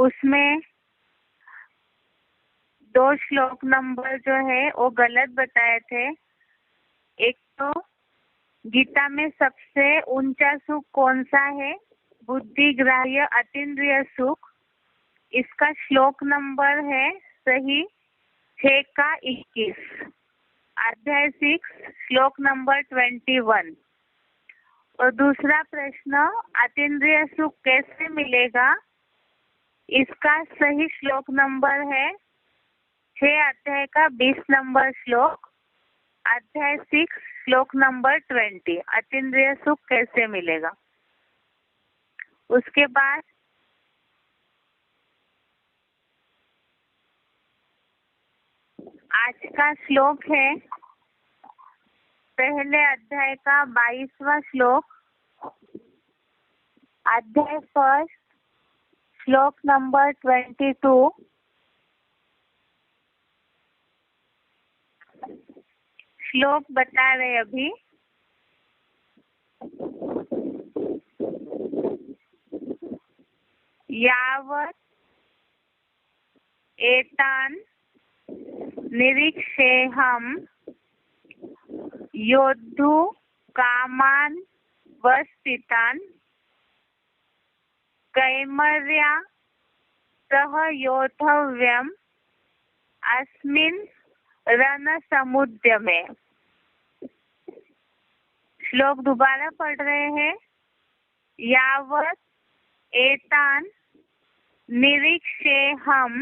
उसमें 2 श्लोक नंबर जो है वो गलत बताए थे। एक तो गीता में सबसे ऊंचा सुख कौन सा है? बुद्धि ग्राह्य अतीन्द्रिय सुख। इसका श्लोक नंबर है सही 6 का 21, अध्याय 6 श्लोक नंबर 21। और दूसरा प्रश्न, अतीन्द्रिय सुख कैसे मिलेगा? इसका सही श्लोक नंबर है 6 अध्याय का 20 नंबर श्लोक, अध्याय 6 श्लोक नंबर 20, अतीन्द्रिय सुख कैसे मिलेगा। उसके बाद आज का श्लोक है पहले अध्याय का 22वां श्लोक, अध्याय 1 श्लोक नंबर 22। श्लोक बता रहे अभी। यावत् एतान् निरीक्षेऽहं योद्धु कामान् वस्थितान् कैमर्या सह योद्धव्यम् अस्मिन् रणसमुद्यमे। श्लोक दोबारा पढ़ रहे हैं। यावत् एतान् निरीक्षेऽहं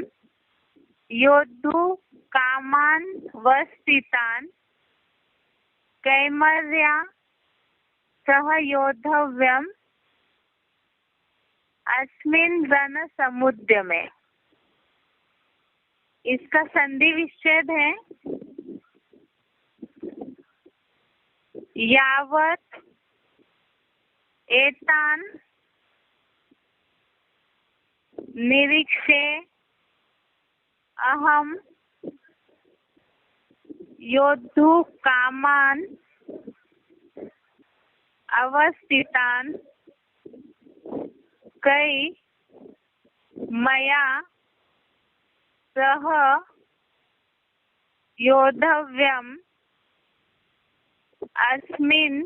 योद्धु कामान् वस्थितान् कैमर्या सह योद्धव्यम् अस्मिन् रणसमुद्यमे। इसका संधि विच्छेद है यावत् एतान् निरीक्षे अहं योद्धु कामान् अवस्थितान् कै मया सह योद्धव्यम् अस्मिन्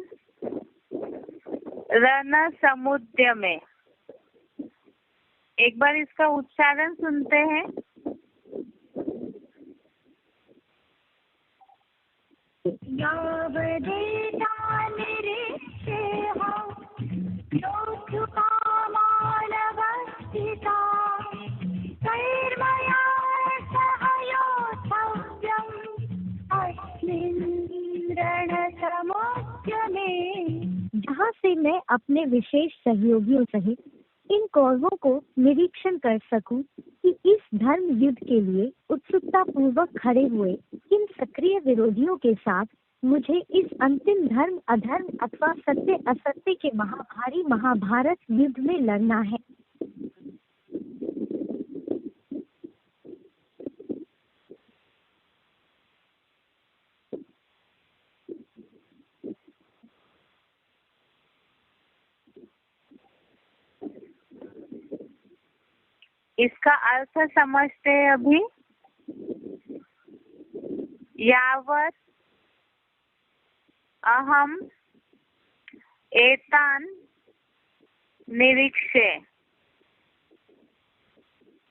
रणसमुद्यमे। एक बार इसका उच्चारण सुनते हैं। जहाँ से मैं अपने विशेष सहयोगियों सहित इन कौरवों को निरीक्षण कर सकूं कि इस धर्म युद्ध के लिए उत्सुकता पूर्वक खड़े हुए इन सक्रिय विरोधियों के साथ मुझे इस अंतिम धर्म अधर्म अथवा सत्य असत्य के महाभारी महाभारत युद्ध में लड़ना है। इसका अर्थ समझते हैं अभी। यावत् अहम एतान् निरीक्षे।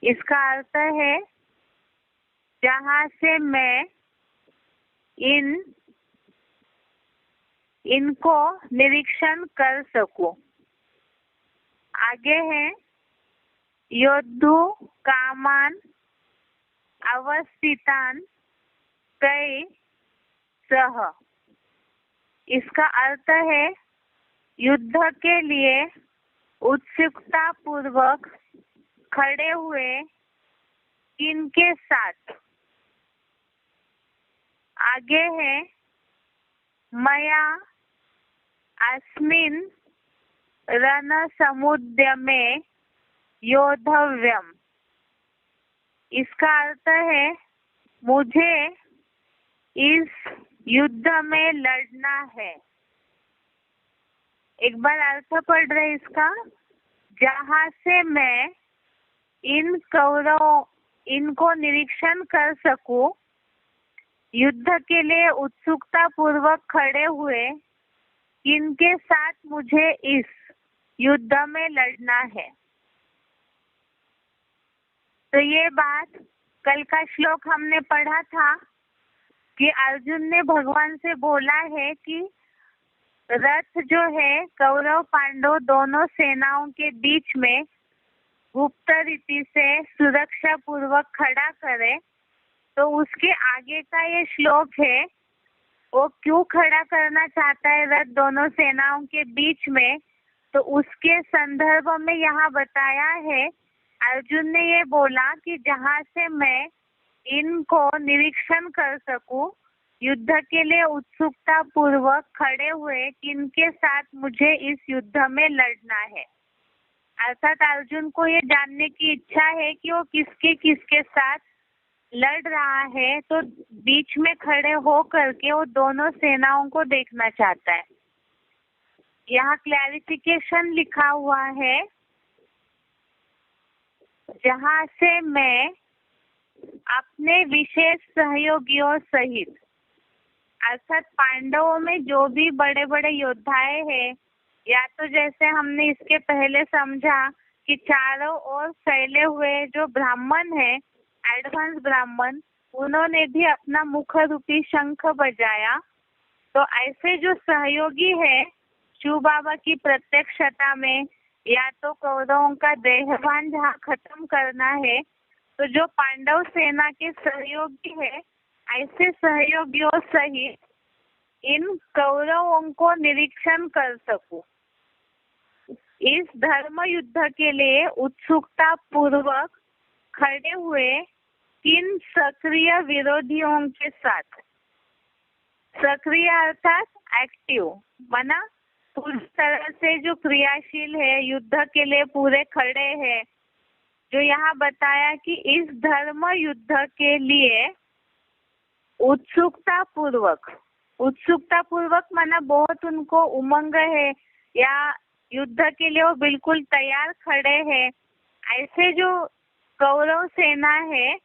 इसका अर्थ है जहाँ से मैं इनको निरीक्षण कर सकूं। आगे है योद्धु कामान अवस्थितान कै सह। इसका अर्थ है युद्ध के लिए उत्सुकता पूर्वक खड़े हुए किनके साथ। आगे है मया अस्मिन् रणसमुद्यमे योद्धव्यम। इसका अर्थ है मुझे इस युद्ध में लड़ना है। एक बार अर्थ पढ़ रहे इसका। जहाँ से मैं इनको निरीक्षण कर सकूं, युद्ध के लिए उत्सुकता पूर्वक खड़े हुए किनके साथ मुझे इस युद्ध में लड़ना है। तो ये बात कल का श्लोक हमने पढ़ा था कि अर्जुन ने भगवान से बोला है कि रथ जो है कौरव पांडव दोनों सेनाओं के बीच में गुप्त रीति से सुरक्षा पूर्वक खड़ा करे। तो उसके आगे का ये श्लोक है, वो क्यों खड़ा करना चाहता है रथ दोनों सेनाओं के बीच में, तो उसके संदर्भ में यहाँ बताया है। अर्जुन ने ये बोला कि जहाँ से मैं इनको निरीक्षण कर सकूं, युद्ध के लिए उत्सुकता पूर्वक खड़े हुए किनके साथ मुझे इस युद्ध में लड़ना है। अर्थात अर्जुन को ये जानने की इच्छा है कि वो किसके किसके साथ लड़ रहा है, तो बीच में खड़े हो करके वो दोनों सेनाओं को देखना चाहता है। यहाँ क्लैरिफिकेशन लिखा हुआ है, जहाँ से मैं अपने विशेष सहयोगियों सहित, अर्थात पांडवों में जो भी बड़े बड़े योद्धाएं हैं, या तो जैसे हमने इसके पहले समझा कि चारों ओर फैले हुए जो ब्राह्मण है, एडवांस ब्राह्मण, उन्होंने भी अपना मुख रूपी शंख बजाया। तो ऐसे जो सहयोगी है शिव बाबा की प्रत्यक्षता में, या तो कौरवों का देहभान जहाँ खत्म करना है, तो जो पांडव सेना के सहयोगी है, ऐसे सहयोगियों सहित इन कौरवों को निरीक्षण कर सकूं, इस धर्म युद्ध के लिए उत्सुकता पूर्वक खड़े हुए किन सक्रिय विरोधियों के साथ। सक्रिय अर्थात एक्टिव, माना पूरी तरह से जो क्रियाशील है, युद्ध के लिए पूरे खड़े हैं। जो यहाँ बताया कि इस धर्म युद्ध के लिए उत्सुकता पूर्वक माना बहुत उनको उमंग है, या युद्ध के लिए वो बिल्कुल तैयार खड़े हैं। ऐसे जो कौरव सेना है,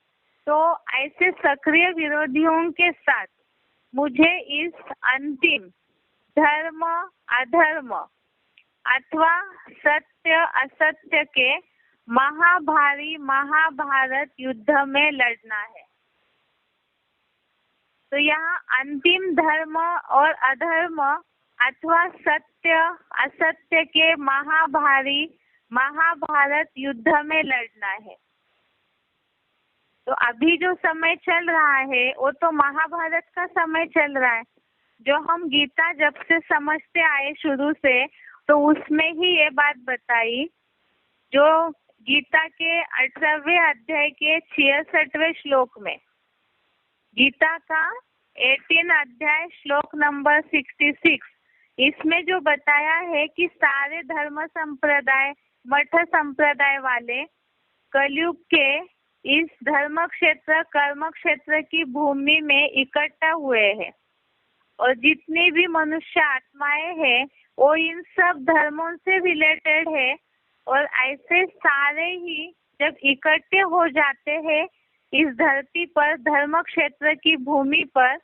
तो ऐसे सक्रिय विरोधियों के साथ मुझे इस अंतिम धर्म अधर्म अथवा सत्य असत्य के महाभारी महाभारत युद्ध में लड़ना है। तो यहाँ अंतिम धर्म और अधर्म अथवा सत्य असत्य के महाभारी महाभारत युद्ध में लड़ना है। तो अभी जो समय चल रहा है वो तो महाभारत का समय चल रहा है, जो हम गीता जब से समझते आए शुरू से, तो उसमें ही ये बात बताई। जो गीता के 18वें अध्याय के 66वें श्लोक में, गीता का 18 अध्याय श्लोक नंबर 66, इसमें जो बताया है कि सारे धर्म संप्रदाय, मठ संप्रदाय वाले कलयुग के इस धर्म क्षेत्र कर्म क्षेत्र की भूमि में इकट्ठा हुए हैं, और जितनी भी मनुष्य आत्माएं हैं वो इन सब धर्मों से रिलेटेड है। और ऐसे सारे ही जब इकट्ठे हो जाते हैं इस धरती पर, धर्म क्षेत्र की भूमि पर,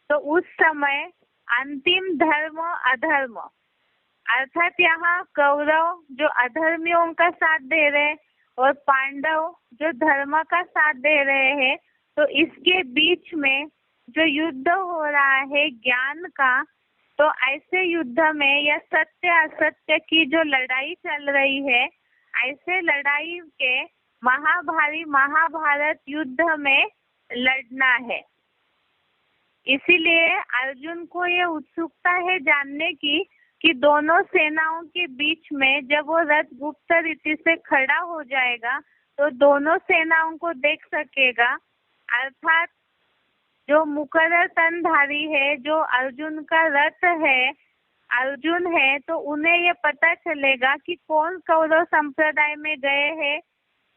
तो उस समय अंतिम धर्म अधर्म, अर्थात यहाँ कौरव जो अधर्मियों का साथ दे रहे हैं और पांडव जो धर्म का साथ दे रहे हैं, तो इसके बीच में जो युद्ध हो रहा है ज्ञान का, तो ऐसे युद्ध में या सत्य असत्य की जो लड़ाई चल रही है, ऐसे लड़ाई के महाभारी महाभारत युद्ध में लड़ना है। इसीलिए अर्जुन को ये उत्सुकता है जानने की कि दोनों सेनाओं के बीच में जब वो रथ गुप्त रीति से खड़ा हो जाएगा तो दोनों सेनाओं को देख सकेगा। अर्थात जो मुकर्रर तनधारी है, जो अर्जुन का रथ है, अर्जुन है, तो उन्हें ये पता चलेगा कि कौन कौरव संप्रदाय में गए हैं,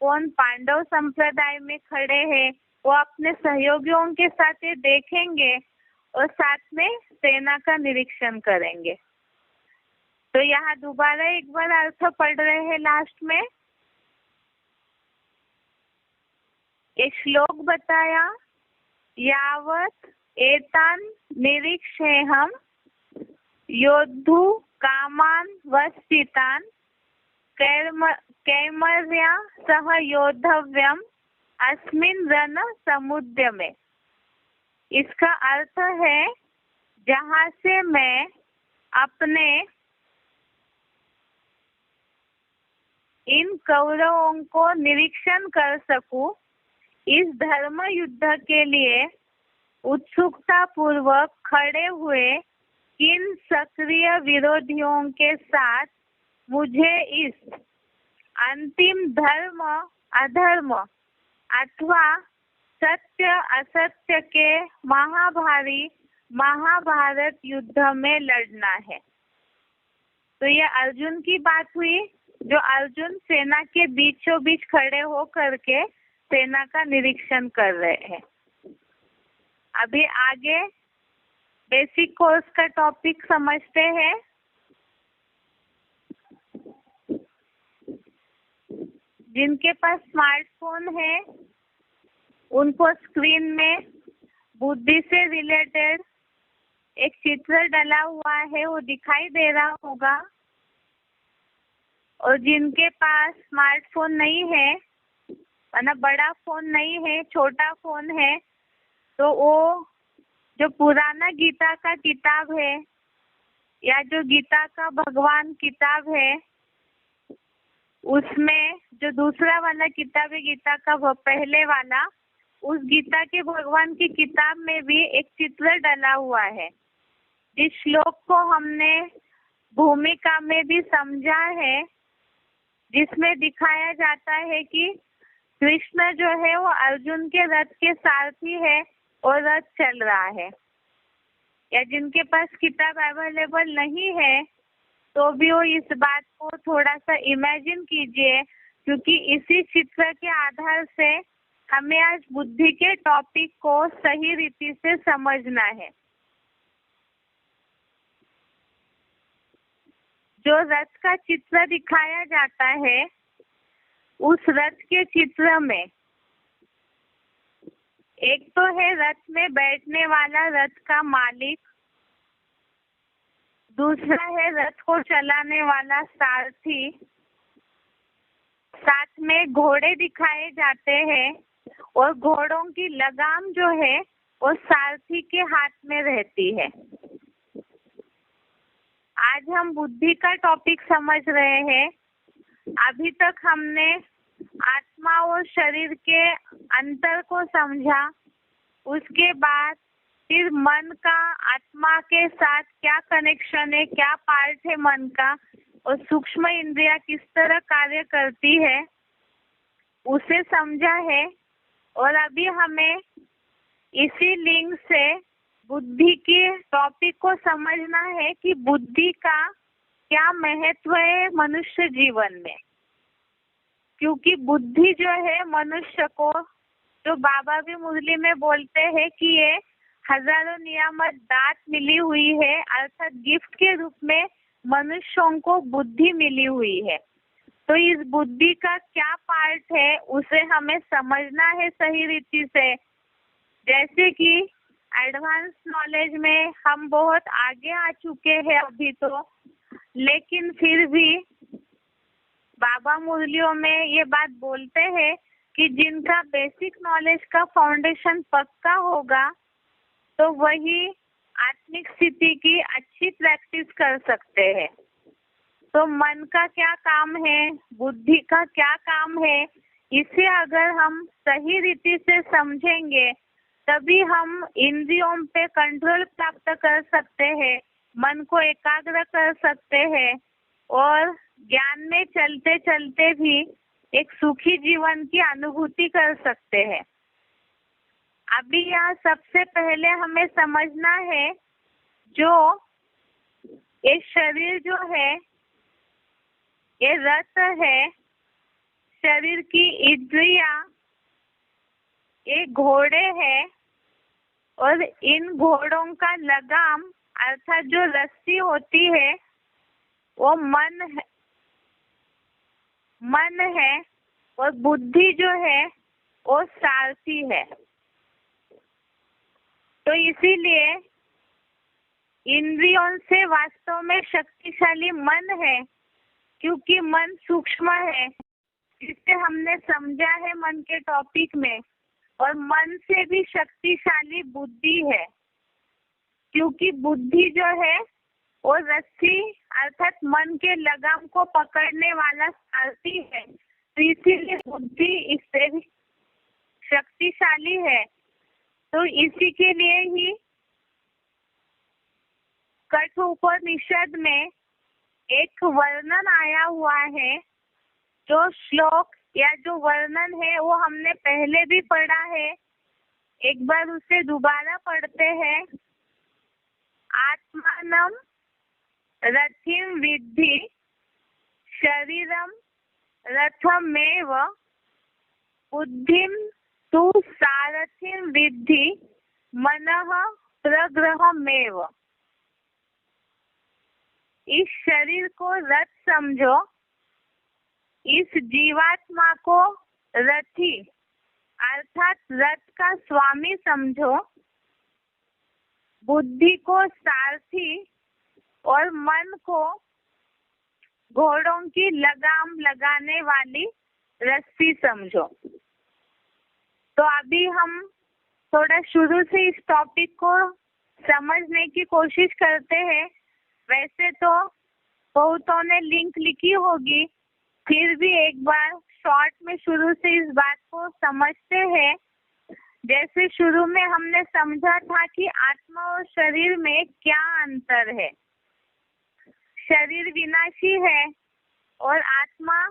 कौन पांडव संप्रदाय में खड़े हैं। वो अपने सहयोगियों के साथ ये देखेंगे और साथ में सेना का निरीक्षण करेंगे। तो यहाँ दोबारा एक बार अर्थ पढ़ रहे हैं लास्ट में। एक श्लोक बताया, यावत एतान निरीक्षेहम योद्धु कामान वस्थितान कैमर्या सह योद्धव्यम अस्मिन रण समुद्यमे। इसका अर्थ है, जहाँ से मैं अपने इन कौरवों को निरीक्षण कर सकूं, इस धर्म युद्ध के लिए उत्सुकता पूर्वक खड़े हुए किन सक्रिय विरोधियों के साथ मुझे इस अंतिम धर्म अधर्म अथवा सत्य असत्य के महाभारी महाभारत युद्ध में लड़ना है। तो ये अर्जुन की बात हुई, जो अर्जुन सेना के बीचों बीच खड़े हो करके सेना का निरीक्षण कर रहे हैं। अभी आगे बेसिक कोर्स का टॉपिक समझते हैं। जिनके पास स्मार्टफोन है उनको स्क्रीन में बुद्धि से रिलेटेड एक चित्र डला हुआ है, वो दिखाई दे रहा होगा। और जिनके पास स्मार्टफोन नहीं है, मतलब बड़ा फोन नहीं है, छोटा फोन है, तो वो जो पुराना गीता का किताब है या जो गीता का भगवान किताब है, उसमें जो दूसरा वाला किताब है गीता का पहले वाला, उस गीता के भगवान की किताब में भी एक चित्र डला हुआ है। इस श्लोक को हमने भूमिका में भी समझा है, जिसमें दिखाया जाता है कि कृष्ण जो है वो अर्जुन के रथ के सारथी है और रथ चल रहा है। या जिनके पास किताब अवेलेबल नहीं है तो भी वो इस बात को थोड़ा सा इमेजिन कीजिए, क्योंकि इसी चित्र के आधार से हमें आज बुद्धि के टॉपिक को सही रीति से समझना है। जो रथ का चित्र दिखाया जाता है, उस रथ के चित्र में एक तो है रथ में बैठने वाला रथ का मालिक, दूसरा है रथ को चलाने वाला सारथी, साथ में घोड़े दिखाए जाते हैं और घोड़ों की लगाम जो है वो सारथी के हाथ में रहती है। आज हम बुद्धि का टॉपिक समझ रहे हैं। अभी तक हमने आत्मा और शरीर के अंतर को समझा, उसके बाद फिर मन का आत्मा के साथ क्या कनेक्शन है, क्या पार्ट है मन का, और सूक्ष्म इंद्रियां किस तरह कार्य करती है, उसे समझा है। और अभी हमें इसी लिंक से बुद्धि के टॉपिक को समझना है कि बुद्धि का क्या महत्व है मनुष्य जीवन में। क्योंकि बुद्धि जो है मनुष्य को, जो बाबा भी मुरली में बोलते हैं कि ये हजारों नियामत दात मिली हुई है, अर्थात गिफ्ट के रूप में मनुष्यों को बुद्धि मिली हुई है। तो इस बुद्धि का क्या पार्ट है उसे हमें समझना है सही रीति से। जैसे कि एडवांस नॉलेज में हम बहुत आगे आ चुके हैं अभी तो, लेकिन फिर भी बाबा मुरलियों में ये बात बोलते हैं कि जिनका बेसिक नॉलेज का फाउंडेशन पक्का होगा तो वही आत्मिक स्थिति की अच्छी प्रैक्टिस कर सकते हैं। तो मन का क्या काम है, बुद्धि का क्या काम है, इसे अगर हम सही रीति से समझेंगे तभी हम इंद्रियों पे कंट्रोल प्राप्त कर सकते हैं, मन को एकाग्र कर सकते हैं और ज्ञान में चलते चलते भी एक सुखी जीवन की अनुभूति कर सकते हैं। अभी यहाँ सबसे पहले हमें समझना है, जो ये शरीर जो है ये रथ है, शरीर की इंद्रियां ये घोड़े है और इन घोड़ों का लगाम अर्थात जो रस्सी होती है वो मन है और बुद्धि जो है वो सारथी है। तो इसीलिए इंद्रियों से वास्तव में शक्तिशाली मन है, क्योंकि मन सूक्ष्म है, जिसे हमने समझा है मन के टॉपिक में। और मन से भी शक्तिशाली बुद्धि है, क्योंकि बुद्धि जो है वो रस्सी अर्थात मन के लगाम को पकड़ने वाला सारथी है। तो इसीलिए बुद्धि इससे भी शक्तिशाली है। तो इसी के लिए ही कठोपनिषद में एक वर्णन आया हुआ है, जो श्लोक या जो वर्णन है वो हमने पहले भी पढ़ा है, एक बार उसे दोबारा पढ़ते हैं। आत्मानं रथिं विद्धि शरीरम रथमेव बुद्धिं तु सारथिं विद्धि मनः प्रग्रहमेव। इस शरीर को रथ समझो, इस जीवात्मा को रथी अर्थात रथ का स्वामी समझो, बुद्धि को सारथी और मन को घोड़ों की लगाम लगाने वाली रस्सी समझो। तो अभी हम थोड़ा शुरू से इस टॉपिक को समझने की कोशिश करते हैं। वैसे तो बहुतों ने लिंक लिखी होगी, फिर भी एक बार शॉर्ट में शुरू से इस बात को समझते हैं। जैसे शुरू में हमने समझा था कि आत्मा और शरीर में क्या अंतर है। शरीर विनाशी है और आत्मा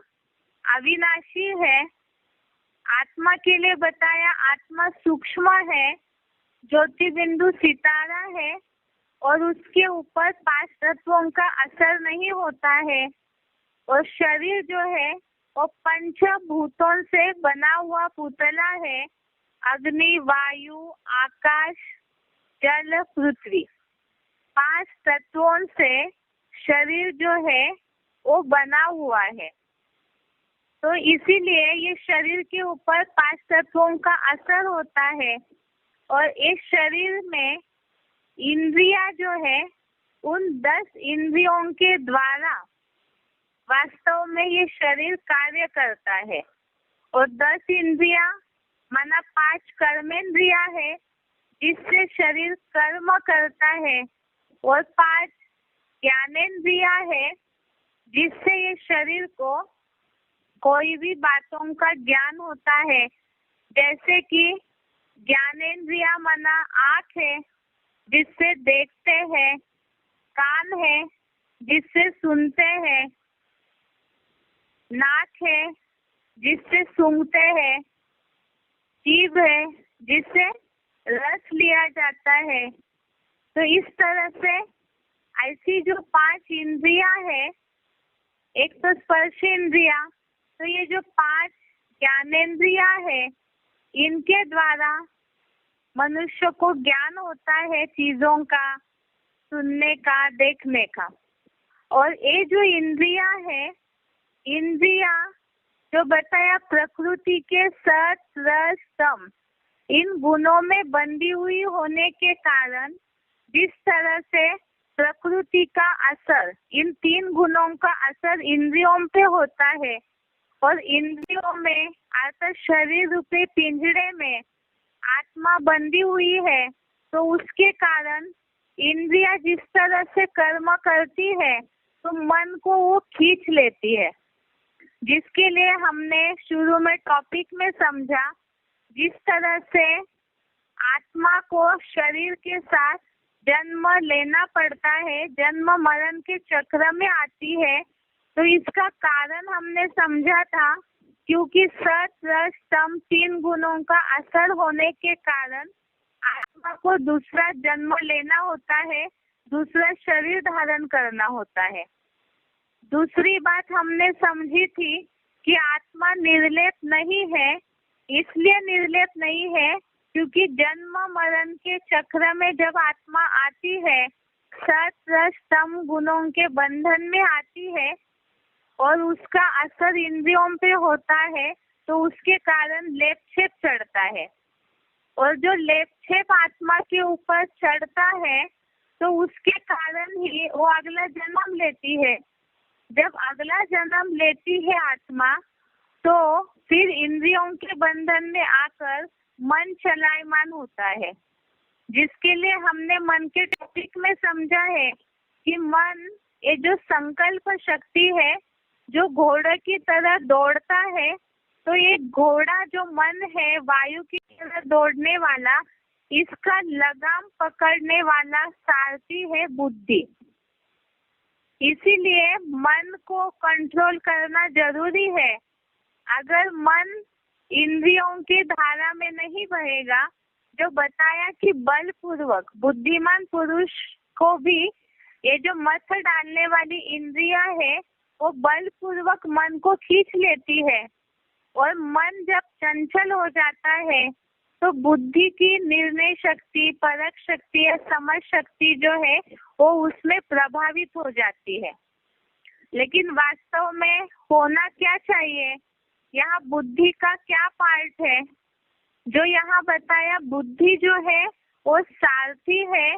अविनाशी है। आत्मा के लिए बताया, आत्मा सूक्ष्म है, ज्योति बिंदु सितारा है और उसके ऊपर 5 तत्वों का असर नहीं होता है। और शरीर जो है वो पंचभूतों से बना हुआ पुतला है, अग्नि, वायु, आकाश, जल, पृथ्वी, 5 तत्वों से शरीर जो है वो बना हुआ है। तो इसीलिए ये शरीर के ऊपर 5 तत्वों का असर होता है। और इस शरीर में इंद्रिया जो है, उन 10 इंद्रियों के द्वारा वास्तव में ये शरीर कार्य करता है। और 10 इंद्रिया माना 5 कर्मेंद्रिया है, जिससे शरीर कर्म करता है, और 5 ज्ञानेंद्रिया है, जिससे ये शरीर को कोई भी बातों का ज्ञान होता है। जैसे कि ज्ञानेंद्रिया माना आँख है, जिससे देखते हैं, कान है जिससे सुनते हैं, नाक है जिससे सूंघते हैं, जीभ है जिससे रस लिया जाता है। तो इस तरह से ऐसी जो 5 इंद्रियां है, एक तो स्पर्श इंद्रिया, तो ये जो 5 ज्ञानेंद्रिया है, इनके द्वारा मनुष्य को ज्ञान होता है चीजों का, सुनने का, देखने का। और ये जो इंद्रिया है, इंद्रिया जो बताया प्रकृति के सत रस तम, इन गुणों में बंधी हुई होने के कारण जिस तरह से प्रकृति का असर, इन 3 गुणों का असर इंद्रियों पे होता है, और इंद्रियों में अर्थात शरीर रूपी पिंजड़े में आत्मा बंधी हुई है, तो उसके कारण इंद्रिया जिस तरह से कर्म करती है तो मन को वो खींच लेती है। जिसके लिए हमने शुरू में टॉपिक में समझा, जिस तरह से आत्मा को शरीर के साथ जन्म लेना पड़ता है, जन्म मरण के चक्र में आती है, तो इसका कारण हमने समझा था, क्योंकि सत रस तम 3 गुणों का असर होने के कारण आत्मा को दूसरा जन्म लेना होता है, दूसरा शरीर धारण करना होता है। दूसरी बात हमने समझी थी कि आत्मा निर्लेप नहीं है। इसलिए निर्लेप नहीं है क्योंकि जन्म मरण के चक्र में जब आत्मा आती है, सत रस तम गुणों के बंधन में आती है और उसका असर इंद्रियों पे होता है, तो उसके कारण लेपछेप चढ़ता है, और जो लेपछेप आत्मा के ऊपर चढ़ता है तो उसके कारण ही वो अगला जन्म लेती है। जब अगला जन्म लेती है आत्मा, तो फिर इंद्रियों के बंधन में आकर मन चलायमान होता है, जिसके लिए हमने मन के टॉपिक में समझा है कि मन ये जो संकल्प शक्ति है, जो घोड़े की तरह दौड़ता है, तो ये घोड़ा जो मन है वायु की तरह दौड़ने वाला, इसका लगाम पकड़ने वाला सारथी है बुद्धि। इसीलिए मन को कंट्रोल करना जरूरी है। अगर मन इंद्रियों की धारा में नहीं बहेगा, जो बताया कि बलपूर्वक बुद्धिमान पुरुष को भी ये जो मत डालने वाली इंद्रिया है वो बलपूर्वक मन को खींच लेती है, और मन जब चंचल हो जाता है तो बुद्धि की निर्णय शक्ति, परख शक्ति या समझ शक्ति जो है वो उसमें प्रभावित हो जाती है। लेकिन वास्तव में होना क्या चाहिए, यहाँ बुद्धि का क्या पार्ट है? जो यहाँ बताया, बुद्धि जो है वो सारथी है,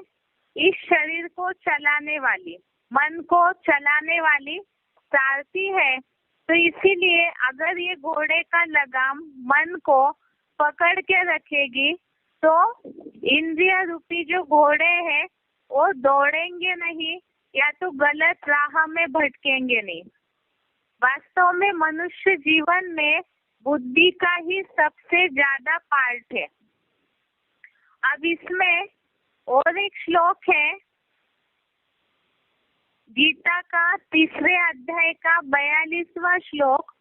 इस शरीर को चलाने वाली, मन को चलाने वाली सारथी है। तो इसीलिए अगर ये घोड़े का लगाम मन को पकड़ के रखेगी तो इंद्रिय रूपी जो घोड़े हैं वो दौड़ेंगे नहीं, या तो गलत राह में भटकेंगे नहीं। वास्तव में मनुष्य जीवन में बुद्धि का ही सबसे ज्यादा पार्ट है। अब इसमें और एक श्लोक है, गीता का 3 अध्याय का 42वां श्लोक,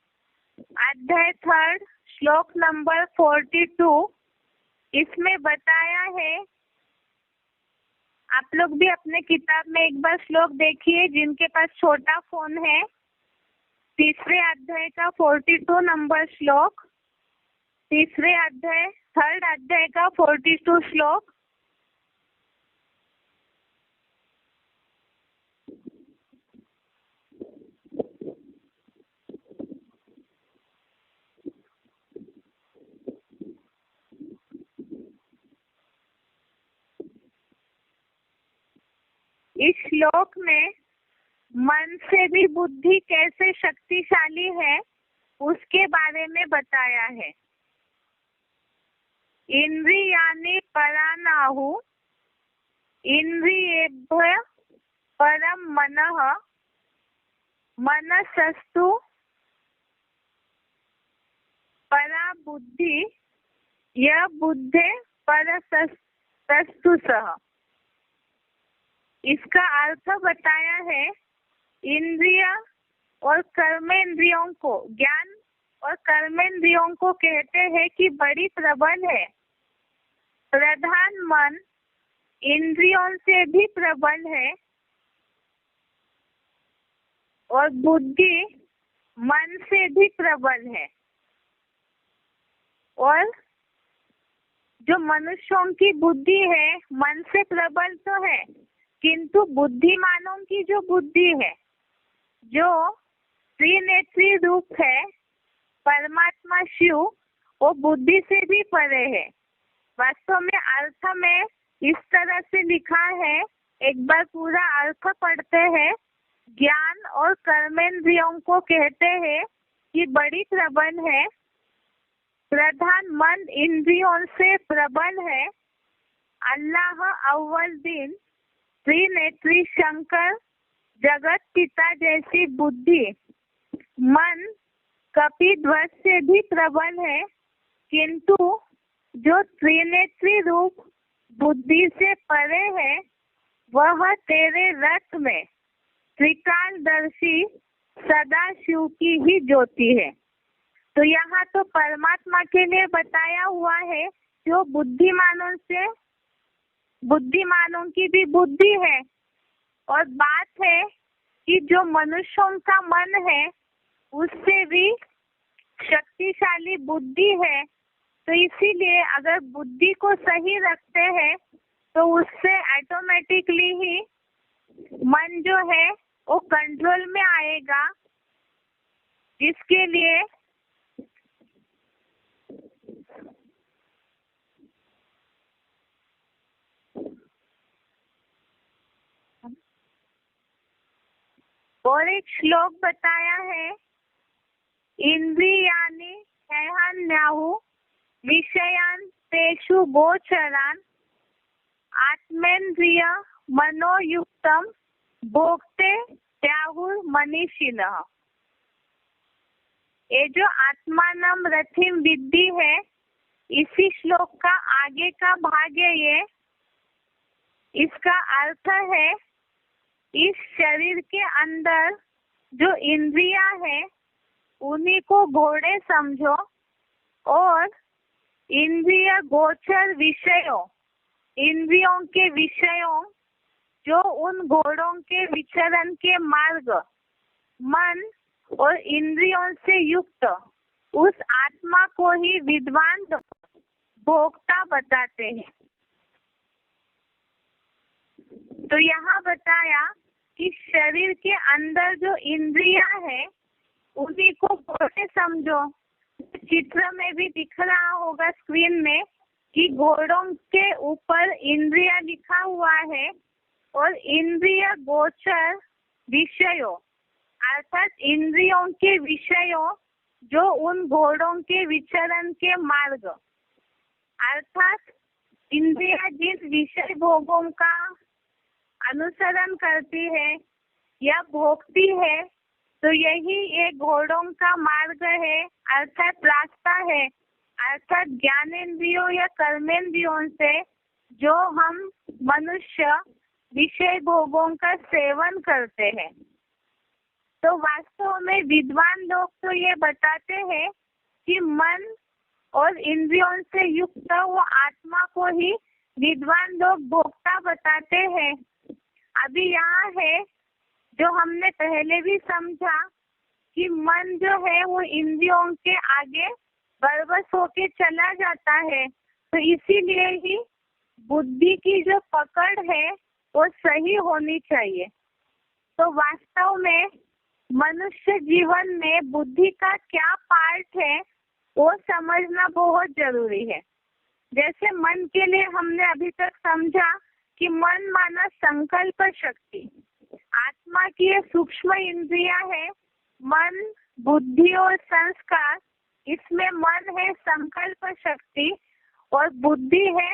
अध्याय 3 श्लोक नंबर 42। इसमें बताया है, आप लोग भी अपने किताब में एक बार श्लोक देखिए, जिनके पास छोटा फोन है। 3 अध्याय का 42 नंबर श्लोक, 3 अध्याय 3rd अध्याय का 42 श्लोक। इस श्लोक में मन से भी बुद्धि कैसे शक्तिशाली है उसके बारे में बताया है। इंद्रियाणि परानाहु इंद्रियेभ्य परम मनः मनसस्तु परा बुद्धि यह बुद्धे परसस्तु सह। इसका अर्थ बताया है, इंद्रिय और कर्मेंद्रियों को, ज्ञान और कर्मेंद्रियों को कहते हैं कि बड़ी प्रबल है। प्रधान मन इंद्रियों से भी प्रबल है, और बुद्धि मन से भी प्रबल है। और जो मनुष्यों की बुद्धि है मन से प्रबल तो है, किंतु बुद्धिमानों की जो बुद्धि है, जो त्रिनेत्री रूप है परमात्मा शिव, वो बुद्धि से भी परे है। वास्तव में अर्थ में इस तरह से लिखा है, एक बार पूरा अर्थ पढ़ते हैं। ज्ञान और कर्मेंद्रियों को कहते हैं कि बड़ी प्रबल है। प्रधान मन इंद्रियों से प्रबल है। अल्लाह अव्वल दिन, त्रिनेत्री शंकर, जगत पिता जैसी बुद्धि मन कपिध्वज से भी प्रबल है, किंतु जो त्रिनेत्री रूप बुद्धि से परे है वह तेरे रथ में त्रिकालदर्शी सदा शिव की ही ज्योति है। तो यहाँ तो परमात्मा के लिए बताया हुआ है, जो बुद्धिमानों की भी बुद्धि है। और बात है कि जो मनुष्यों का मन है उससे भी शक्तिशाली बुद्धि है। तो इसीलिए अगर बुद्धि को सही रखते हैं तो उससे ऑटोमेटिकली ही मन जो है वो कंट्रोल में आएगा, जिसके लिए और एक श्लोक बताया है, इंद्रियाणि हैहन्याहु विषयान् तेषु गोचरान् आत्मेन्द्रिय मनोयुक्तम भोक्ते त्याहुर मनीषिणः। ये जो आत्मानम रथिम विद्धि है, इसी श्लोक का आगे का भाग है ये। इसका अर्थ है, इस शरीर के अंदर जो इंद्रियां है उन्हीं को घोड़े समझो और इंद्रिय गोचर विषयों, इंद्रियों के विषयों जो उन घोड़ों के विचरण के मार्ग मन और इंद्रियों से युक्त उस आत्मा को ही विद्वान भोक्ता बताते हैं। तो यहाँ बताया कि शरीर के अंदर जो इंद्रियां है उन्हीं को घोड़े समझो। चित्र में भी दिख रहा होगा स्क्रीन में कि घोड़ों के ऊपर इंद्रिया लिखा हुआ है और इंद्रिय गोचर विषयों अर्थात इंद्रियों के विषयों जो उन घोड़ों के विचरण के मार्ग अर्थात इंद्रिया जिस विषय भोगों का अनुसरण करती है या भोगती है, तो यही एक घोड़ों का मार्ग है अर्थात रास्ता है, अर्थात ज्ञानेंद्रियों या कर्मेंद्रियों से जो हम मनुष्य विषय भोगों का सेवन करते हैं। तो वास्तव में विद्वान लोग तो ये बताते हैं कि मन और इंद्रियों से युक्त वो आत्मा को ही विद्वान लोग भोक्ता बताते हैं। अभी यहाँ है जो हमने पहले भी समझा कि मन जो है वो इंद्रियों के आगे बरबस होके चला जाता है, तो इसीलिए ही बुद्धि की जो पकड़ है वो सही होनी चाहिए। तो वास्तव में मनुष्य जीवन में बुद्धि का क्या पार्ट है वो समझना बहुत जरूरी है। जैसे मन के लिए हमने अभी तक समझा कि मन माना संकल्प शक्ति, आत्मा की ये सूक्ष्म इंद्रिया है मन, बुद्धि और संस्कार। इसमें मन है संकल्प शक्ति और बुद्धि है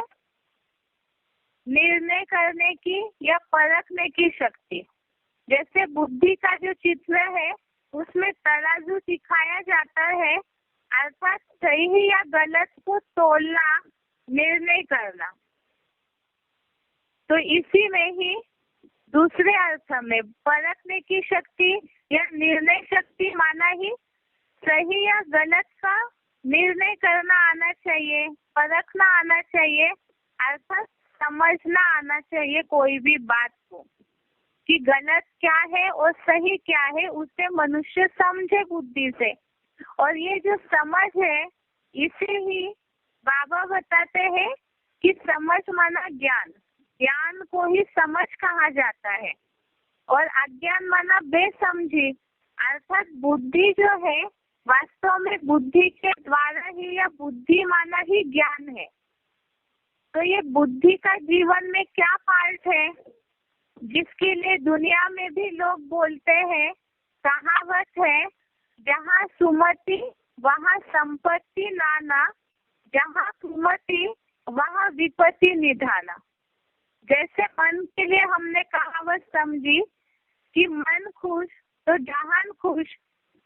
निर्णय करने की या परखने की शक्ति। जैसे बुद्धि का जो चित्र है उसमें तराजू दिखाया जाता है अर्थात सही या गलत को तोलना, निर्णय करना। तो इसी में ही दूसरे अर्थ में परखने की शक्ति या निर्णय शक्ति माना ही सही या गलत का निर्णय करना आना चाहिए, परखना आना चाहिए अर्थात समझना आना चाहिए कोई भी बात को कि गलत क्या है और सही क्या है, उसे मनुष्य समझे बुद्धि से। और ये जो समझ है इसे ही बाबा बताते हैं कि समझ माना ज्ञान, ज्ञान को ही समझ कहा जाता है। और अज्ञान माना बेसमझी अर्थात बुद्धि जो है वास्तव में बुद्धि के द्वारा ही या बुद्धि माना ही ज्ञान है। तो ये बुद्धि का जीवन में क्या पार्ट है जिसके लिए दुनिया में भी लोग बोलते हैं, कहावत है, जहाँ सुमति वहाँ संपत्ति नाना, जहाँ सुमति वहाँ विपत्ति निधाना। जैसे मन के लिए हमने कहावत समझी कि मन खुश तो जहान खुश,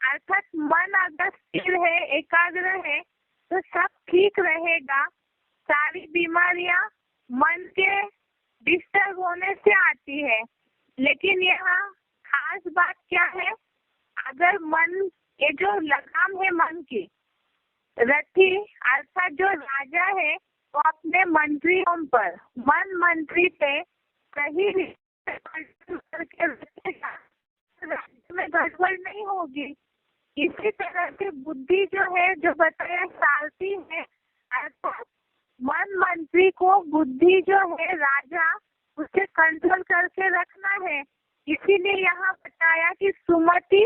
अर्थात मन अगर स्थिर है, एकाग्र है तो सब ठीक रहेगा। सारी बीमारियां मन के डिस्टर्ब होने से आती है। लेकिन यहाँ खास बात क्या है, अगर मन, ये जो लगाम है मन की, रथी अर्थात जो राजा है वो अपने मंत्रियों पर, मन मंत्री पे सही करके रखेगा, राज्य में गड़बड़ नहीं होगी। इसी तरह से बुद्धि जो है, जो बताया सारथी है अर्थात मन मंत्री को बुद्धि जो है राजा, उसे कंट्रोल करके रखना है। इसीलिए यहाँ बताया कि सुमति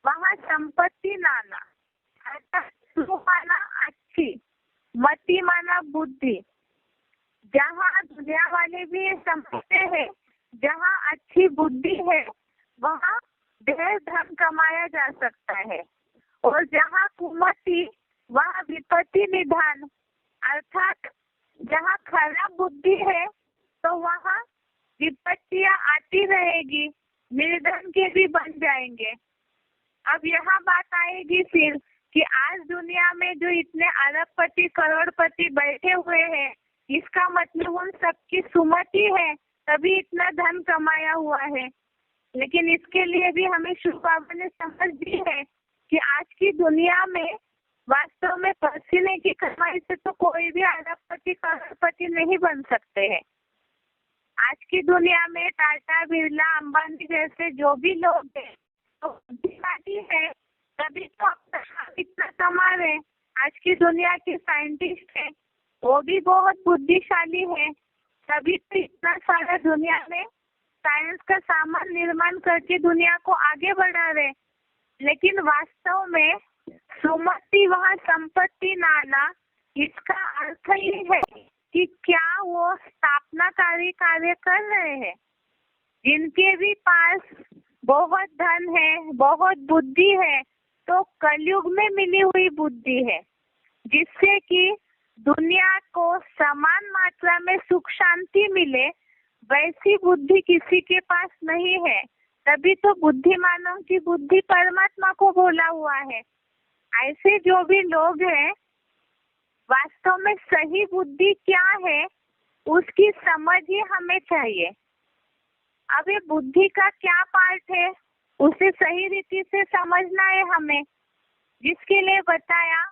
वहाँ संपत्ति नाना अर्थात सु माना अच्छी, मति माना बुद्धि। जहाँ दुनिया वाले भी ये समझते हैं जहाँ अच्छी बुद्धि है वहाँ ढेर धन कमाया जा सकता है। और जहाँ कुमति वहाँ विपत्ति निधान, अर्थात जहाँ खराब बुद्धि है तो वहाँ विपत्तियां आती रहेगी, निर्धन के भी बन जाएंगे। अब यहाँ बात आएगी फिर कि आज दुनिया में जो इतने अरबपति करोड़पति बैठे हुए हैं, इसका मतलब उन सबकी सुमति है, तभी इतना धन कमाया हुआ है। लेकिन इसके लिए भी हमें शिव बाबा ने समझ दी है कि आज की दुनिया में वास्तव में पसीने की कमाई से तो कोई भी अरबपति करोड़पति नहीं बन सकते हैं। आज की दुनिया में टाटा बिरला अंबानी जैसे जो भी लोग हैं तो बुद्धिमानी है, तभी तो इतना कमा रहे। आज की दुनिया के साइंटिस्ट हैं, वो भी बहुत बुद्धिशाली है, तभी तो इतना सारा दुनिया में साइंस का सामान निर्माण करके दुनिया को आगे बढ़ा रहे। लेकिन वास्तव में सुमति वहाँ संपत्ति नाना, इसका अर्थ ये है कि क्या वो स्थापनाकारी कार्य कर रहे हैं। जिनके भी पास बहुत धन है, बहुत बुद्धि है, तो कलयुग में मिली हुई बुद्धि है, जिससे कि दुनिया को समान मात्रा में सुख शांति मिले, वैसी बुद्धि किसी के पास नहीं है। तभी तो बुद्धिमानों की बुद्धि परमात्मा को बोला हुआ है। ऐसे जो भी लोग हैं, वास्तव में सही बुद्धि क्या है उसकी समझ ही हमें चाहिए। अब ये बुद्धि का क्या पार्ट है उसे सही रीति से समझना है हमें, जिसके लिए बताया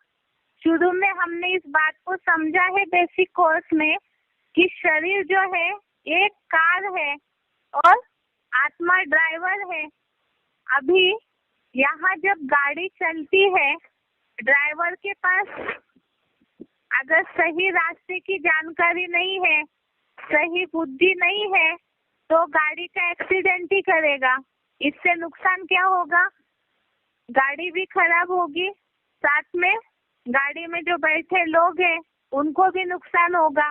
शुरू में हमने इस बात को समझा है बेसिक कोर्स में कि शरीर जो है एक कार है और आत्मा ड्राइवर है। अभी यहाँ जब गाड़ी चलती है, ड्राइवर के पास अगर सही रास्ते की जानकारी नहीं है, सही बुद्धि नहीं है, तो गाड़ी का एक्सीडेंट ही करेगा। इससे नुकसान क्या होगा? गाड़ी भी खराब होगी, साथ में गाड़ी में जो बैठे लोग हैं उनको भी नुकसान होगा।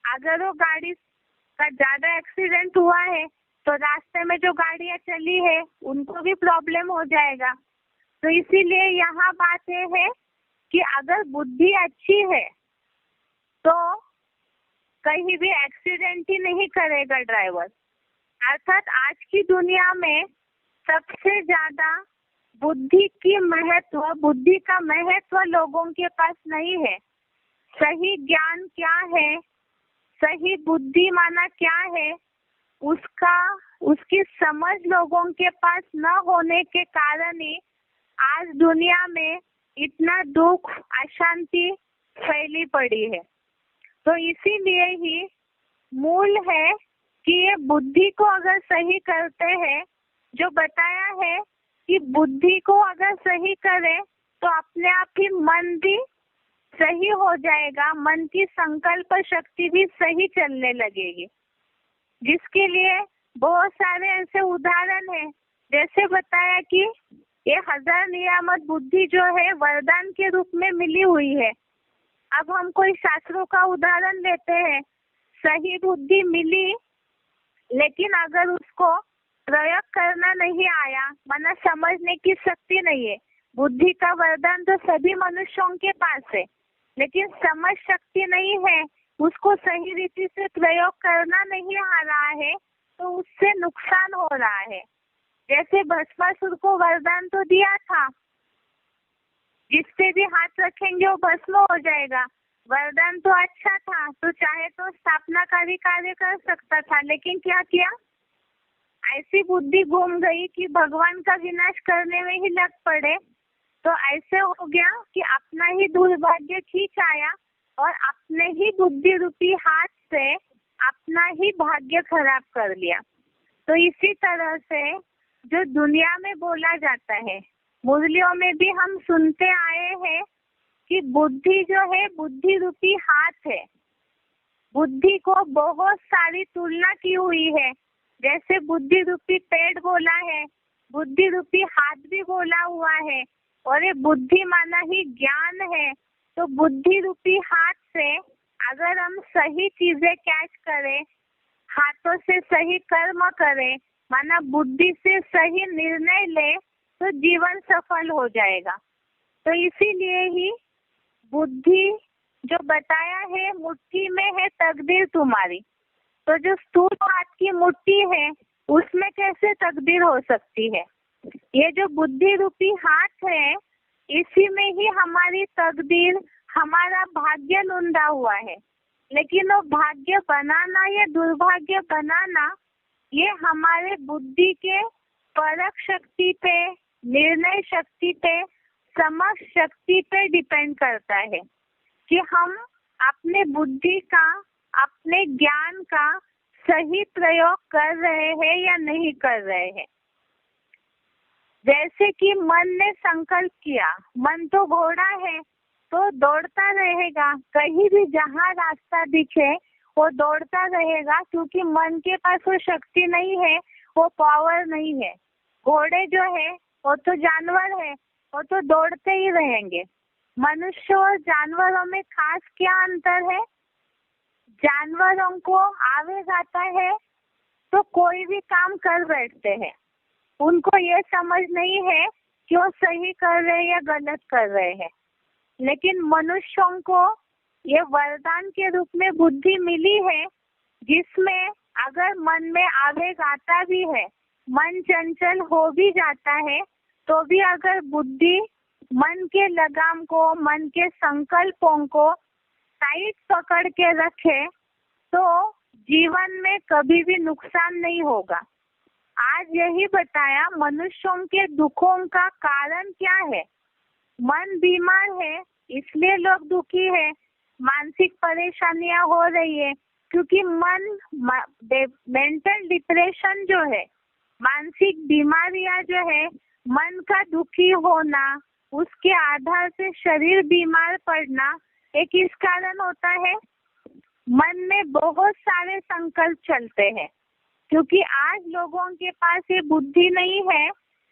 अगर वो गाड़ी का ज्यादा एक्सीडेंट हुआ है तो रास्ते में जो गाड़ियां चली है उनको भी प्रॉब्लम हो जाएगा। तो इसीलिए यहाँ बात ये है कि अगर बुद्धि अच्छी है तो कहीं भी एक्सीडेंट ही नहीं करेगा ड्राइवर। अर्थात आज की दुनिया में सबसे ज्यादा बुद्धि का महत्व लोगों के पास नहीं है। सही ज्ञान क्या है, सही बुद्धि माना क्या है, उसकी समझ लोगों के पास न होने के कारण ही आज दुनिया में इतना दुख अशांति फैली पड़ी है। तो इसीलिए ही मूल है कि ये बुद्धि को अगर सही करते हैं, जो बताया है कि बुद्धि को अगर सही करें तो अपने आप ही मन भी सही हो जाएगा, मन की संकल्प शक्ति भी सही चलने लगेगी। जिसके लिए बहुत सारे ऐसे उदाहरण हैं, जैसे बताया कि ये 1000 नियामत बुद्धि जो है वरदान के रूप में मिली हुई है। अब हम कोई शास्त्रों का उदाहरण लेते हैं, सही बुद्धि मिली लेकिन अगर उसको प्रयोग करना नहीं आया, माना समझने की शक्ति नहीं है। बुद्धि का वरदान तो सभी मनुष्यों के पास है, लेकिन समझ शक्ति नहीं है, उसको सही रीति से प्रयोग करना नहीं आ रहा है, तो उससे नुकसान हो रहा है। जैसे भस्मासुर को वरदान तो दिया था, जिस पे भी हाथ रखेंगे वो भस्म हो जाएगा। वरदान तो अच्छा था, तो चाहे तो स्थापनाकारी कार्य कर सकता था, लेकिन क्या किया? ऐसी बुद्धि घूम गई कि भगवान का विनाश करने में ही लग पड़े। तो ऐसे हो गया कि अपना ही दुर्भाग्य खींच आया और अपने ही बुद्धि रूपी हाथ से अपना ही भाग्य खराब कर लिया। तो इसी तरह से जो दुनिया में बोला जाता है, मुरलियों में भी हम सुनते आए हैं कि बुद्धि जो है बुद्धि रूपी हाथ है। बुद्धि को बहुत सारी तुलना की हुई है, जैसे बुद्धि रूपी पेड़ बोला है, बुद्धि रूपी हाथ भी बोला हुआ है, और ये बुद्धि माना ही ज्ञान है। तो बुद्धि रूपी हाथ से अगर हम सही चीजें कैच करें, हाथों से सही कर्म करें, माना बुद्धि से सही निर्णय ले तो जीवन सफल हो जाएगा। तो इसीलिए ही बुद्धि जो बताया है, मुट्ठी में है तकदीर तुम्हारी। तो जो स्थूल हाथ की मुट्ठी है उसमें कैसे तकदीर हो सकती है? ये जो बुद्धि रूपी हाथ है इसी में ही हमारी तकदीर, हमारा भाग्य लुंधा हुआ है। लेकिन वो भाग्य बनाना या दुर्भाग्य बनाना ये हमारे बुद्धि के परख शक्ति पे, निर्णय शक्ति पे, समझ शक्ति पे डिपेंड करता है कि हम अपने बुद्धि का, अपने ज्ञान का सही प्रयोग कर रहे हैं या नहीं कर रहे हैं। जैसे कि मन ने संकल्प किया, मन तो घोड़ा है तो दौड़ता रहेगा, कहीं भी जहाँ रास्ता दिखे वो दौड़ता रहेगा, क्योंकि मन के पास वो शक्ति नहीं है, वो पावर नहीं है। घोड़े जो है वो तो जानवर है, वो तो दौड़ते ही रहेंगे। मनुष्य और जानवरों में खास क्या अंतर है? जानवरों को आवेग आता है तो कोई भी काम कर बैठते हैं, उनको ये समझ नहीं है कि वो सही कर रहे हैं या गलत कर रहे हैं। लेकिन मनुष्यों को ये वरदान के रूप में बुद्धि मिली है, जिसमें अगर मन में आवेग आता भी है, मन चंचल हो भी जाता है, तो भी अगर बुद्धि मन के लगाम को, मन के संकल्पों को टाइट पकड़ के रखे तो जीवन में कभी भी नुकसान नहीं होगा। आज यही बताया मनुष्यों के दुखों का कारण क्या है। मन बीमार है इसलिए लोग दुखी है, मानसिक परेशानियां हो रही है, क्योंकि मन मेंटल डिप्रेशन जो है, मानसिक बीमारियां जो है, मन का दुखी होना, उसके आधार से शरीर बीमार पड़ना, एक इस कारण होता है मन में बहुत सारे संकल्प चलते हैं, क्योंकि आज लोगों के पास ये बुद्धि नहीं है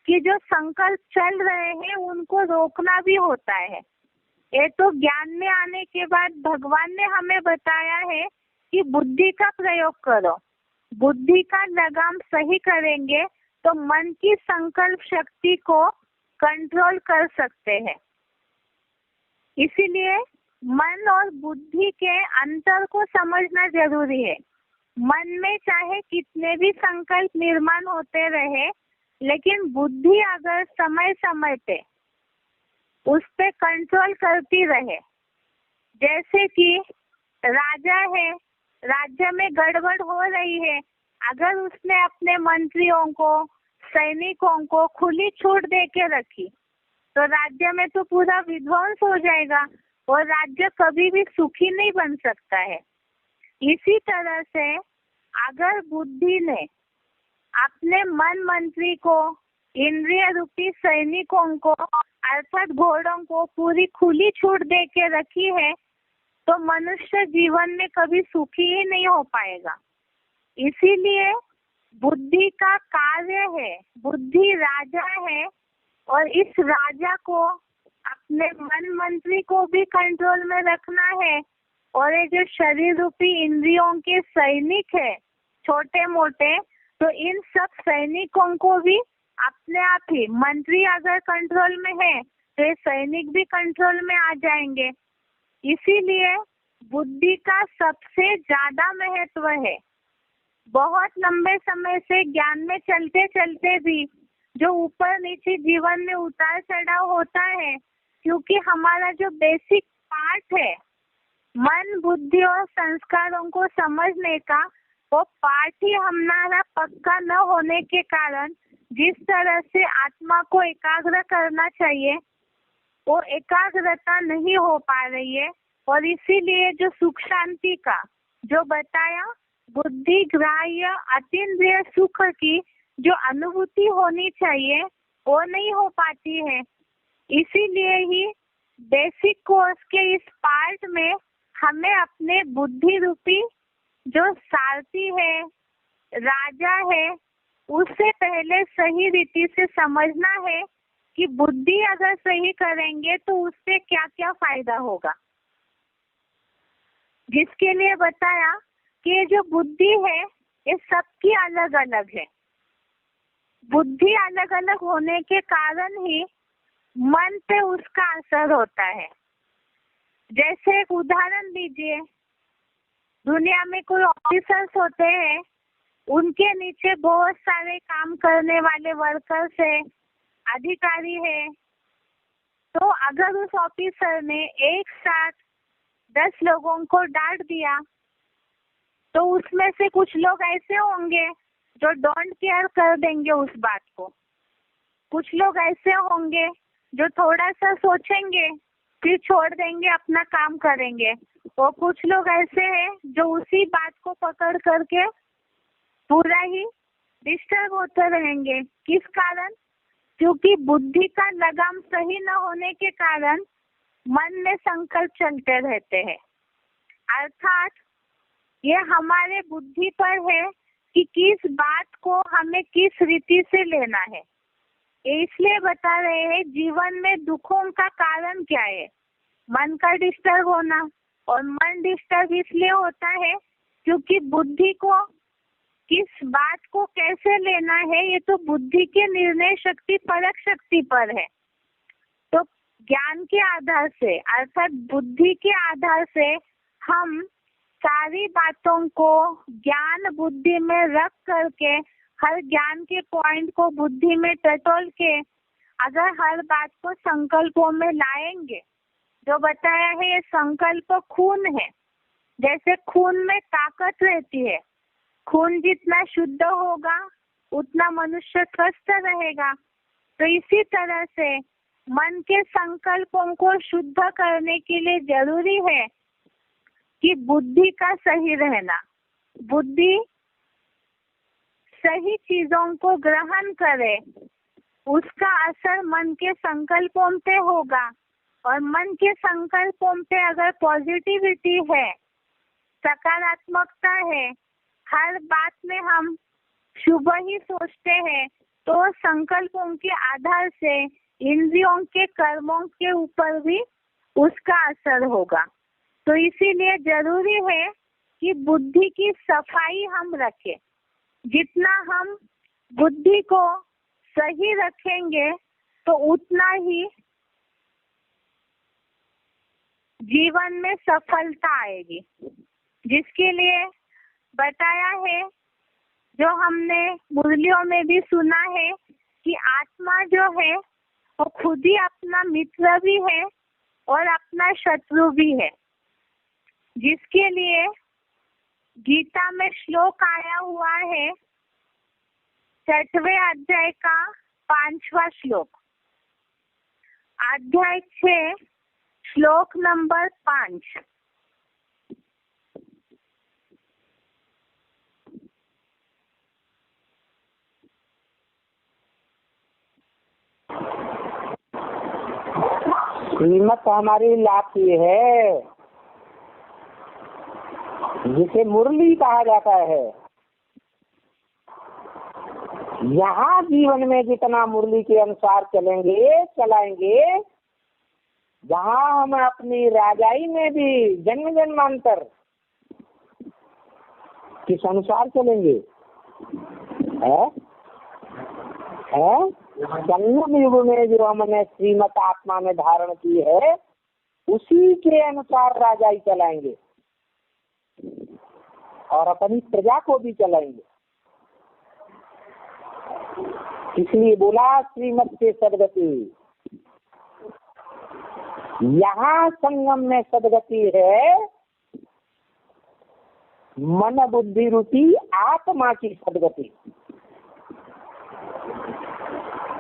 कि जो संकल्प चल रहे हैं उनको रोकना भी होता है। ये तो ज्ञान में आने के बाद भगवान ने हमें बताया है कि बुद्धि का प्रयोग करो, बुद्धि का लगाम सही करेंगे तो मन की संकल्प शक्ति को कंट्रोल कर सकते हैं। इसीलिए मन और बुद्धि के अंतर को समझना जरूरी है। मन में चाहे कितने भी संकल्प निर्माण होते रहे, लेकिन बुद्धि अगर समय समय पे उस पे कंट्रोल करती रहे, जैसे कि राजा है, राज्य में गड़बड़ हो रही है, अगर उसने अपने मंत्रियों को, सैनिकों को खुली छूट दे के रखी तो राज्य में तो पूरा विध्वंस हो जाएगा और राज्य कभी भी सुखी नहीं बन सकता है। इसी तरह से अगर बुद्धि ने अपने मन मंत्री को, इंद्रिय रूपी सैनिकों को अर्थात घोड़ों को पूरी खुली छूट दे के रखी है तो मनुष्य जीवन में कभी सुखी ही नहीं हो पाएगा। इसीलिए बुद्धि का कार्य है, बुद्धि राजा है और इस राजा को अपने मन मंत्री को भी कंट्रोल में रखना है, और ये जो शरीर रूपी इंद्रियों के सैनिक है छोटे मोटे, तो इन सब सैनिकों को भी अपने आप ही, मंत्री अगर कंट्रोल में है तो ये सैनिक भी कंट्रोल में आ जाएंगे। इसीलिए बुद्धि का सबसे ज्यादा महत्व है। बहुत लंबे समय से ज्ञान में चलते चलते भी जो ऊपर नीचे जीवन में उतार चढ़ाव होता है, क्योंकि हमारा जो बेसिक पार्ट है मन बुद्धि और संस्कारों को समझने का, वो पार्ट ही हमारा पक्का न होने के कारण जिस तरह से आत्मा को एकाग्र करना चाहिए वो एकाग्रता नहीं हो पा रही है। और इसीलिए जो सुख शांति का जो बताया, बुद्धि ग्राह्य अतीन्द्रिय सुख की जो अनुभूति होनी चाहिए वो नहीं हो पाती है। इसीलिए ही बेसिक कोर्स के इस पार्ट में हमें अपने बुद्धि रूपी जो सारथी है, राजा है, उससे पहले सही रीति से समझना है कि बुद्धि अगर सही करेंगे तो उससे क्या क्या फायदा होगा। जिसके लिए बताया कि जो बुद्धि है ये सबकी अलग अलग है। बुद्धि अलग अलग होने के कारण ही मन पे उसका असर होता है। जैसे एक उदाहरण दीजिए, दुनिया में कोई ऑफिसर्स होते हैं, उनके नीचे बहुत सारे काम करने वाले वर्कर्स है, अधिकारी है। तो अगर उस ऑफिसर ने एक साथ 10 लोगों को डांट दिया तो उसमें से कुछ लोग ऐसे होंगे जो डोंट केयर कर देंगे उस बात को, कुछ लोग ऐसे होंगे जो थोड़ा सा सोचेंगे फिर छोड़ देंगे, अपना काम करेंगे, और कुछ लोग ऐसे हैं जो उसी बात को पकड़ करके पूरा ही डिस्टर्ब होते रहेंगे। किस कारण? क्योंकि बुद्धि का लगाम सही न होने के कारण मन में संकल्प चलते रहते हैं। अर्थात ये हमारे बुद्धि पर है कि किस बात को हमें किस रीति से लेना है। इसलिए बता रहे हैं जीवन में दुखों का कारण क्या है? मन का डिस्टर्ब होना। और मन डिस्टर्ब इसलिए होता है क्योंकि बुद्धि को किस बात को कैसे लेना है ये तो बुद्धि के निर्णय शक्ति, परख शक्ति पर है। तो ज्ञान के आधार से अर्थात बुद्धि के आधार से हम सारी बातों को ज्ञान बुद्धि में रख करके, हर ज्ञान के पॉइंट को बुद्धि में टटोल के अगर हर बात को संकल्पों में लाएंगे, जो बताया है ये संकल्प खून है। जैसे खून में ताकत रहती है, खून जितना शुद्ध होगा उतना मनुष्य स्वस्थ रहेगा। तो इसी तरह से मन के संकल्पों को शुद्ध करने के लिए जरूरी है कि बुद्धि का सही रहना। बुद्धि सही चीजों को ग्रहण करे, उसका असर मन के संकल्पों पे होगा। और मन के संकल्पों पे अगर पॉजिटिविटी है, सकारात्मकता है, हर बात में हम शुभ ही सोचते हैं, तो संकल्पों के आधार से इंद्रियों के कर्मों के ऊपर भी उसका असर होगा। तो इसीलिए जरूरी है कि बुद्धि की सफाई हम रखें। जितना हम बुद्धि को सही रखेंगे तो उतना ही जीवन में सफलता आएगी। जिसके लिए बताया है, जो हमने मुरलियों में भी सुना है कि आत्मा जो है वो खुद ही अपना मित्र भी है और अपना शत्रु भी है। जिसके लिए गीता में श्लोक आया हुआ है, 6वें अध्याय का 5वां श्लोक, अध्याय 6 श्लोक नंबर 5। कीमत हमारी लाठी है जिसे मुरली कहा जाता है। यहाँ जीवन में जितना मुरली के अनुसार चलाएंगे, जहाँ हम अपनी राजाई में भी जन्म जन्मांतर किस अनुसार चलेंगे, जन्म युग में जो हमने श्रीमत आत्मा में धारण की है उसी के अनुसार राजाई चलाएंगे और अपनी प्रजा को भी चलाएंगे। इसलिए बोला श्रीमत से सदगति। यहाँ संगम में सदगति है मन बुद्धि रूपी आत्मा की सदगति।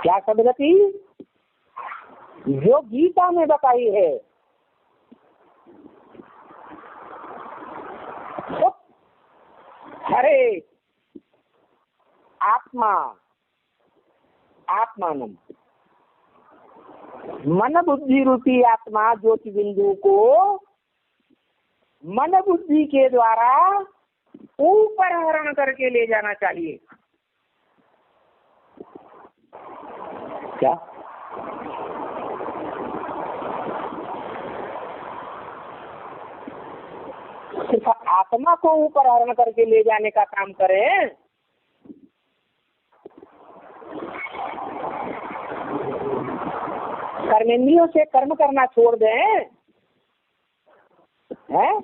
क्या सदगति? जो गीता में बताई है। हरे आत्मा आत्मानम, मन बुद्धि रूपी आत्मा ज्योति बिंदु को मन बुद्धि के द्वारा ऊपर हरण करके ले जाना चाहिए। क्या? सिर्फ आत्मा को ऊपर हरण करके ले जाने का काम करें, कर्मेंद्रियों से कर्म करना छोड़ दें, हैं?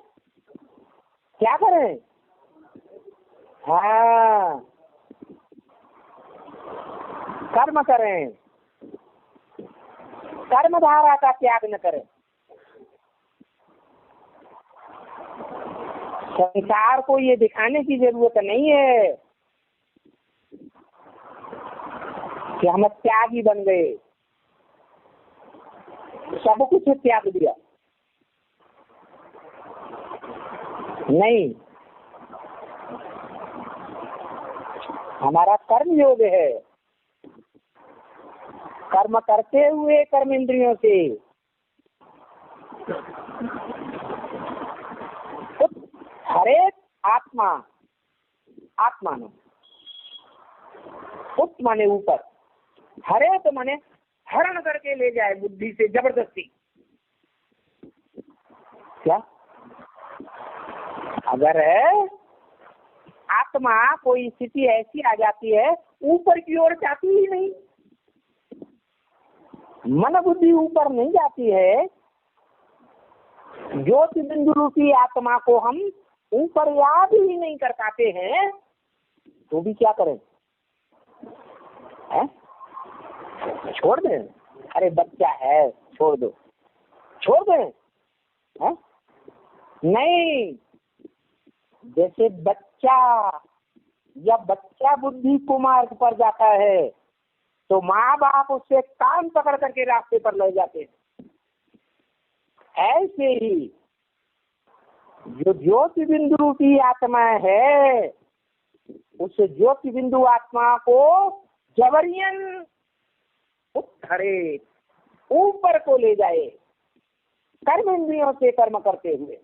क्या करें? हाँ, कर्म करें, कर्म धारा का त्याग न करें। संसार को ये दिखाने की जरूरत नहीं है कि हम त्यागी बन गए, सब कुछ त्याग दिया। नहीं, हमारा कर्म योग है। कर्म करते हुए कर्म इंद्रियों से हरेक आत्मा, आत्मा ने उत माने ऊपर, हरेक माने हरण करके ले जाए बुद्धि से जबरदस्ती। क्या? अगर आत्मा कोई स्थिति ऐसी आ जाती है, ऊपर की ओर जाती ही नहीं, मन बुद्धि ऊपर नहीं जाती है, ज्योति बिंदु रूपी आत्मा को हम ऊपर याद ही नहीं कर पाते हैं, तो भी क्या करें? है? छोड़ दें? अरे बच्चा है, छोड़ दो, छोड़ दें? है? नहीं, जैसे बच्चा या बच्चा बुद्धि कुमार्ग पर जाता है तो माँ बाप उससे कान पकड़ करके रास्ते पर ले जाते हैं, ऐसे ही जो ज्योति बिंदु रूपी आत्मा है, उस ज्योति बिंदु आत्मा को जबरियन उठरे ऊपर को ले जाए, कर्म इंद्रियों से कर्म करते हुए।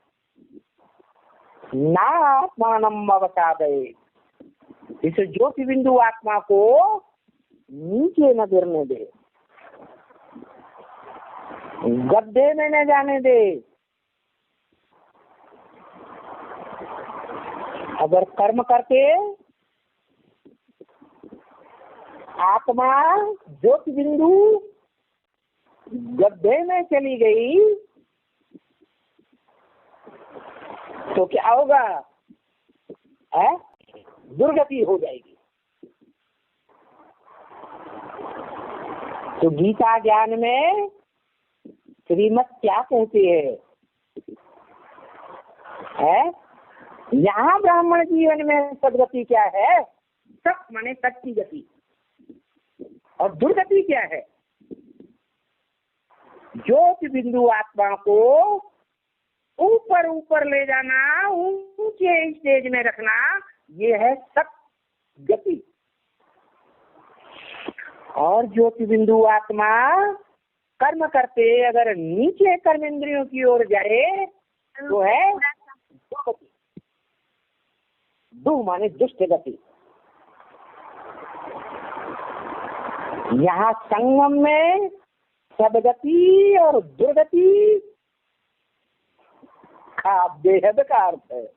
ना आत्मानम अवसादे, इस ज्योति बिंदु आत्मा को नीचे न गिरने दे, गड्ढे में न जाने दे। अगर कर्म करके आत्मा ज्योति बिंदु गड्ढे में चली गई तो क्या होगा? है? दुर्गति हो जाएगी। तो गीता ज्ञान में श्रीमत क्या कहती है? यहाँ ब्राह्मण जीवन में सदगति क्या है? सत माने सच्ची गति, और दुर्गति क्या है? ज्योति बिंदु आत्मा को ऊपर ऊपर ले जाना, ऊंचे स्टेज में रखना, ये है सत गति। और ज्योति बिंदु आत्मा कर्म करते अगर नीचे कर्म इंद्रियों की ओर जाए तो है दुर्गति। दु माने दुष्ट गति। यहाँ संगम में सदगति और दुर्गति का बेहद का अर्थ है।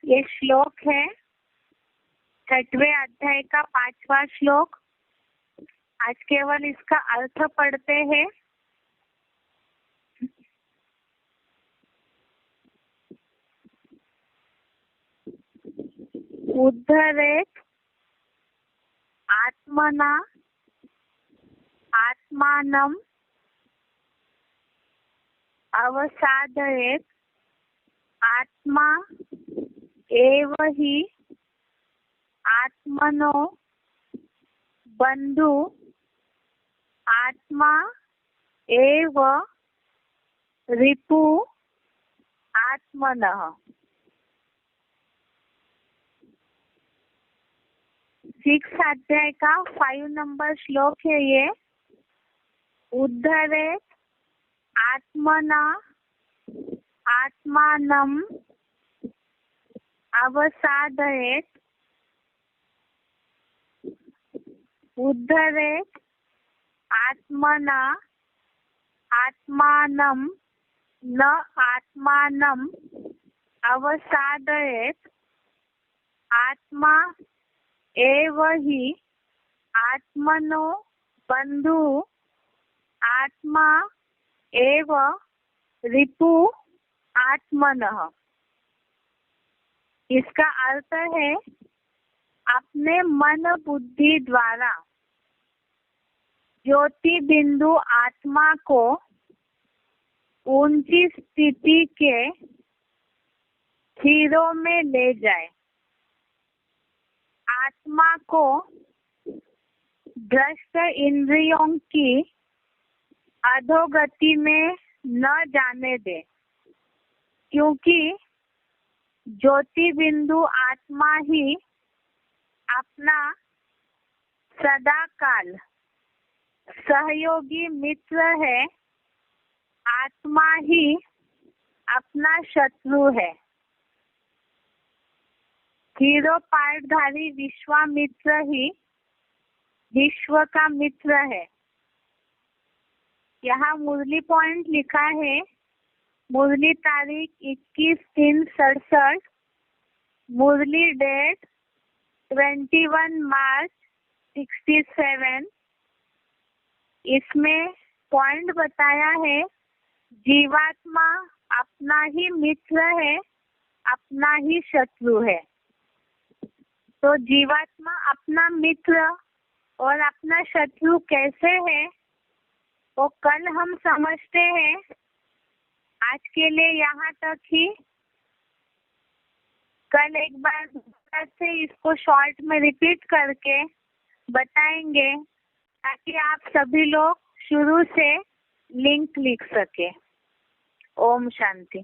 ये श्लोक है 6वें अध्याय का 5वां श्लोक। आज केवल इसका अर्थ पढ़ते हैं। उद्धरेत आत्मना आत्मानम अवसादयेत आत्मा एव हि आत्मनो बंधु आत्मा एव रिपु आत्मनः। 6 अध्याय का 5 नंबर श्लोक है ये। उद्धरेत आत्मना आत्मानं अवसादयेत। उद्धरेत आत्मना आत्मानं न आत्मानं अवसादयेत। आत्मा एव हि आत्मनो बंधु आत्मा एव रिपु आत्मनः। इसका अर्थ है अपने मन बुद्धि द्वारा ज्योति बिंदु आत्मा को ऊंची स्थिति के सिरों में ले जाए। आत्मा को भ्रष्ट इंद्रियों की अधोगति में न जाने दे, क्योंकि ज्योति बिंदु आत्मा ही अपना सदाकाल सहयोगी मित्र है। आत्मा ही अपना शत्रु है। हीरो पाठधारी विश्वामित्र ही विश्व का मित्र है। यहाँ मुरली पॉइंट लिखा है। मुरली तारीख 21/3/67। मुरली डेट 21 मार्च 67। इसमें पॉइंट बताया है जीवात्मा अपना ही मित्र है, अपना ही शत्रु है। तो जीवात्मा अपना मित्र और अपना शत्रु कैसे है वो कल हम समझते हैं। आज के लिए यहाँ तक ही। कल एक बार से इसको शॉर्ट में रिपीट करके बताएंगे ताकि आप सभी लोग शुरू से लिंक लिख सके। ओम शांति।